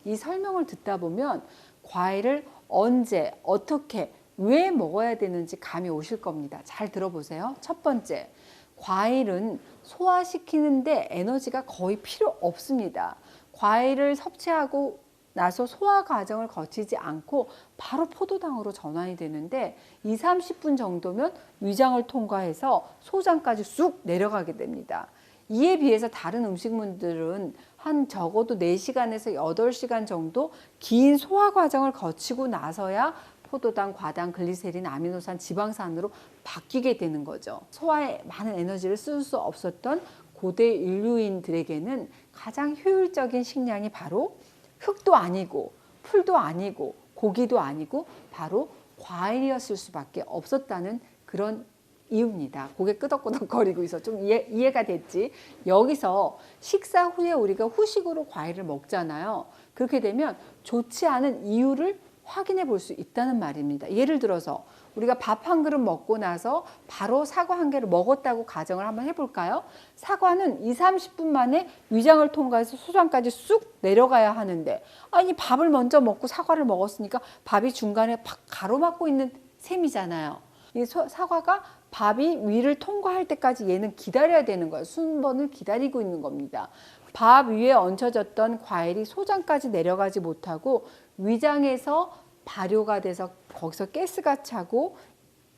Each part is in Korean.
이 설명을 듣다 보면 과일을 언제, 어떻게, 왜 먹어야 되는지 감이 오실 겁니다. 잘 들어보세요. 첫 번째, 과일은 소화시키는데 에너지가 거의 필요 없습니다. 과일을 섭취하고 나서 소화 과정을 거치지 않고 바로 포도당으로 전환이 되는데 2, 30분 정도면 위장을 통과해서 소장까지 쑥 내려가게 됩니다. 이에 비해서 다른 음식물들은 한 적어도 4시간에서 8시간 정도 긴 소화 과정을 거치고 나서야 포도당, 과당, 글리세린, 아미노산, 지방산으로 바뀌게 되는 거죠. 소화에 많은 에너지를 쓸 수 없었던 고대 인류인들에게는 가장 효율적인 식량이 바로 흙도 아니고 풀도 아니고 고기도 아니고 바로 과일이었을 수밖에 없었다는 그런 이유입니다. 고개 끄덕끄덕거리고 있어. 좀 이해가 됐지? 여기서 식사 후에 우리가 후식으로 과일을 먹잖아요. 그렇게 되면 좋지 않은 이유를 확인해 볼 수 있다는 말입니다. 예를 들어서 우리가 밥 한 그릇 먹고 나서 바로 사과 한 개를 먹었다고 가정을 한번 해볼까요? 사과는 2, 30분 만에 위장을 통과해서 소장까지 쑥 내려가야 하는데 아니 밥을 먼저 먹고 사과를 먹었으니까 밥이 중간에 팍 가로막고 있는 셈이잖아요. 이 사과가 밥이 위를 통과할 때까지 얘는 기다려야 되는 거예요. 순번을 기다리고 있는 겁니다. 밥 위에 얹혀졌던 과일이 소장까지 내려가지 못하고 위장에서 발효가 돼서 거기서 가스가 차고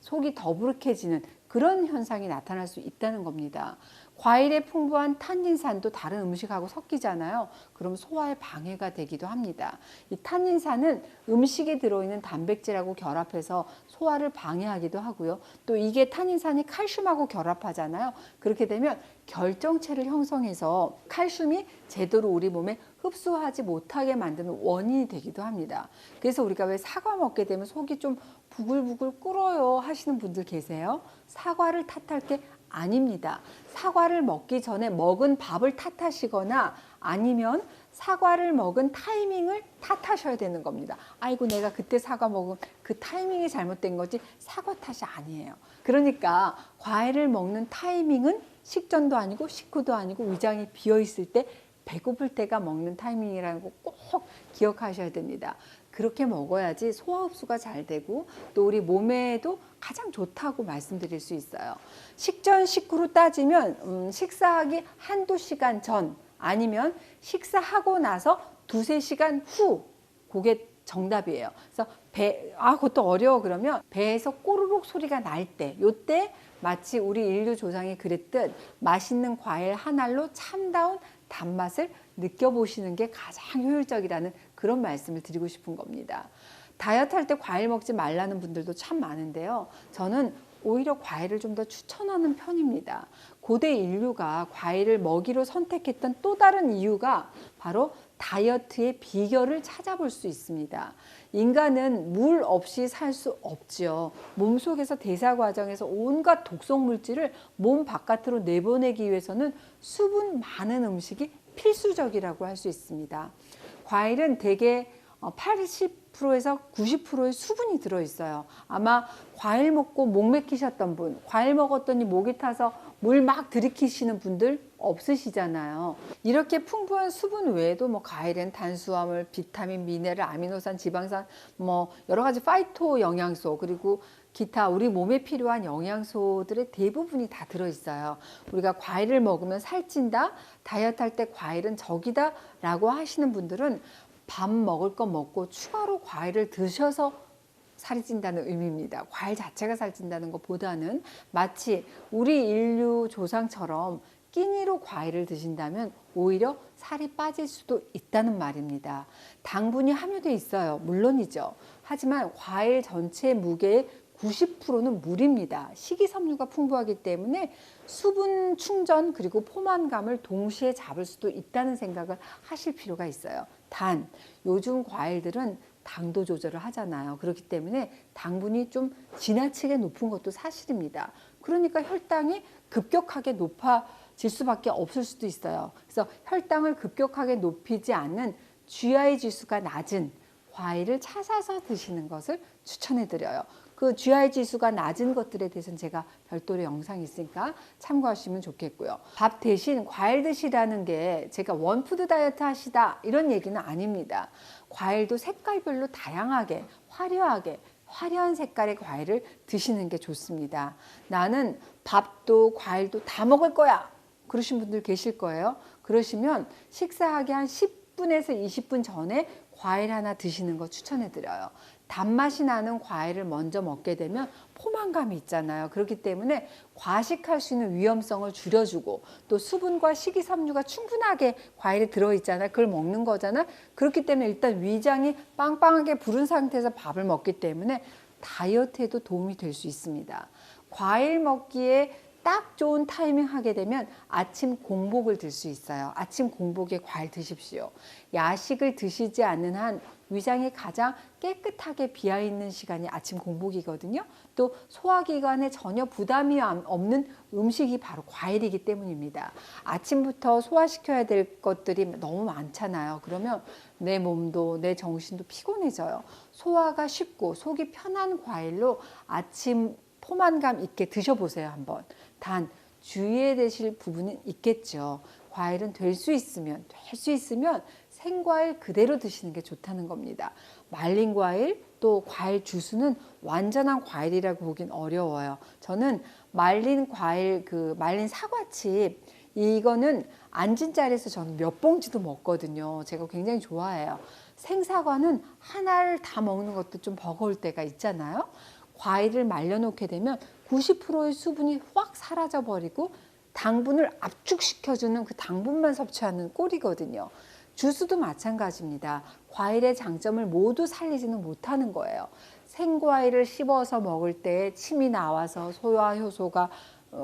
속이 더부룩해지는 그런 현상이 나타날 수 있다는 겁니다. 과일에 풍부한 탄닌산도 다른 음식하고 섞이잖아요. 그럼 소화에 방해가 되기도 합니다. 이 탄닌산은 음식에 들어있는 단백질하고 결합해서 소화를 방해하기도 하고요. 또 이게 탄닌산이 칼슘하고 결합하잖아요. 그렇게 되면 결정체를 형성해서 칼슘이 제대로 우리 몸에 흡수하지 못하게 만드는 원인이 되기도 합니다. 그래서 우리가 왜 사과 먹게 되면 속이 좀 부글부글 끓어요 하시는 분들 계세요. 사과를 탓할 게 아닙니다. 사과를 먹기 전에 먹은 밥을 탓하시거나 아니면 사과를 먹은 타이밍을 탓하셔야 되는 겁니다. 아이고 내가 그때 사과 먹은 그 타이밍이 잘못된 거지 사과 탓이 아니에요. 그러니까 과일을 먹는 타이밍은 식전도 아니고 식후도 아니고 위장이 비어 있을 때 배고플 때가 먹는 타이밍이라는 거 꼭 기억하셔야 됩니다. 그렇게 먹어야지 소화 흡수가 잘 되고 또 우리 몸에도 가장 좋다고 말씀드릴 수 있어요. 식전, 식후로 따지면 식사하기 한두 시간 전 아니면 식사하고 나서 두세 시간 후 그게 정답이에요. 그래서 그것도 어려워 그러면 배에서 꼬르륵 소리가 날 때, 요때 마치 우리 인류 조상이 그랬듯 맛있는 과일 한 알로 참다운 단맛을 느껴보시는 게 가장 효율적이라는 그런 말씀을 드리고 싶은 겁니다. 다이어트 할 때 과일 먹지 말라는 분들도 참 많은데요. 저는 오히려 과일을 좀 더 추천하는 편입니다. 고대 인류가 과일을 먹이로 선택했던 또 다른 이유가 바로 다이어트의 비결을 찾아볼 수 있습니다. 인간은 물 없이 살 수 없죠. 몸속에서 대사 과정에서 온갖 독성 물질을 몸 바깥으로 내보내기 위해서는 수분 많은 음식이 필수적이라고 할 수 있습니다. 과일은 대개 80%에서 90%의 수분이 들어있어요. 아마 과일 먹고 목 맥히셨던 분, 과일 먹었더니 목이 타서 물 막 들이키시는 분들 없으시잖아요. 이렇게 풍부한 수분 외에도 과일은 탄수화물, 비타민, 미네랄, 아미노산, 지방산, 여러 가지 파이토 영양소 그리고 기타 우리 몸에 필요한 영양소들의 대부분이 다 들어있어요. 우리가 과일을 먹으면 살찐다, 다이어트 할 때 과일은 적이다 라고 하시는 분들은 밥 먹을 거 먹고 추가로 과일을 드셔서 살이 찐다는 의미입니다. 과일 자체가 살찐다는 것보다는 마치 우리 인류 조상처럼 끼니로 과일을 드신다면 오히려 살이 빠질 수도 있다는 말입니다. 당분이 함유되어 있어요. 물론이죠. 하지만 과일 전체 무게의 90%는 물입니다. 식이섬유가 풍부하기 때문에 수분 충전 그리고 포만감을 동시에 잡을 수도 있다는 생각을 하실 필요가 있어요. 단 요즘 과일들은 당도 조절을 하잖아요. 그렇기 때문에 당분이 좀 지나치게 높은 것도 사실입니다. 그러니까 혈당이 급격하게 높아질 수밖에 없을 수도 있어요. 그래서 혈당을 급격하게 높이지 않는 GI 지수가 낮은 과일을 찾아서 드시는 것을 추천해 드려요. 그 GI 지수가 낮은 것들에 대해서는 제가 별도로 영상이 있으니까 참고하시면 좋겠고요. 밥 대신 과일 드시라는 게 제가 원푸드 다이어트 하시다 이런 얘기는 아닙니다. 과일도 색깔별로 다양하게 화려한 색깔의 과일을 드시는 게 좋습니다. 나는 밥도 과일도 다 먹을 거야. 그러신 분들 계실 거예요. 그러시면 식사하기 한 10분에서 20분 전에 과일 하나 드시는 거 추천해 드려요. 단맛이 나는 과일을 먼저 먹게 되면 포만감이 있잖아요. 그렇기 때문에 과식할 수 있는 위험성을 줄여주고 또 수분과 식이섬유가 충분하게 과일에 들어있잖아요. 그걸 먹는 거잖아요. 그렇기 때문에 일단 위장이 빵빵하게 부른 상태에서 밥을 먹기 때문에 다이어트에도 도움이 될 수 있습니다. 과일 먹기에 딱 좋은 타이밍 하게 되면 아침 공복을 들 수 있어요. 아침 공복에 과일 드십시오. 야식을 드시지 않는 한 위장이 가장 깨끗하게 비어있는 시간이 아침 공복이거든요. 또 소화기관에 전혀 부담이 없는 음식이 바로 과일이기 때문입니다. 아침부터 소화시켜야 될 것들이 너무 많잖아요. 그러면 내 몸도 내 정신도 피곤해져요. 소화가 쉽고 속이 편한 과일로 아침 포만감 있게 드셔보세요. 한번. 단 주의해야 되실 부분은 있겠죠. 과일은 될 수 있으면 생과일 그대로 드시는 게 좋다는 겁니다. 말린 과일 또 과일 주스는 완전한 과일이라고 보긴 어려워요. 저는 말린 과일 말린 사과칩 이거는 앉은 자리에서 저는 몇 봉지도 먹거든요. 제가 굉장히 좋아해요. 생사과는 하나를 다 먹는 것도 좀 버거울 때가 있잖아요. 과일을 말려놓게 되면 90%의 수분이 확 사라져버리고 당분을 압축시켜주는 그 당분만 섭취하는 꼴이거든요. 주스도 마찬가지입니다. 과일의 장점을 모두 살리지는 못하는 거예요. 생과일을 씹어서 먹을 때 침이 나와서 소화 효소가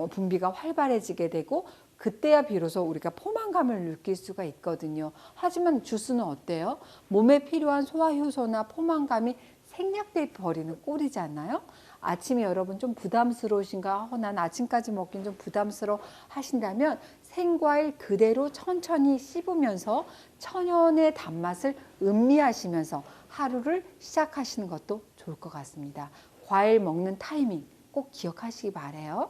분비가 활발해지게 되고 그때야 비로소 우리가 포만감을 느낄 수가 있거든요. 하지만 주스는 어때요? 몸에 필요한 소화 효소나 포만감이 생략돼 버리는 꼴이잖아요. 아침에 여러분 좀 부담스러우신가? 난 아침까지 먹긴 좀 부담스러워 하신다면 생과일 그대로 천천히 씹으면서 천연의 단맛을 음미하시면서 하루를 시작하시는 것도 좋을 것 같습니다. 과일 먹는 타이밍 꼭 기억하시기 바라요.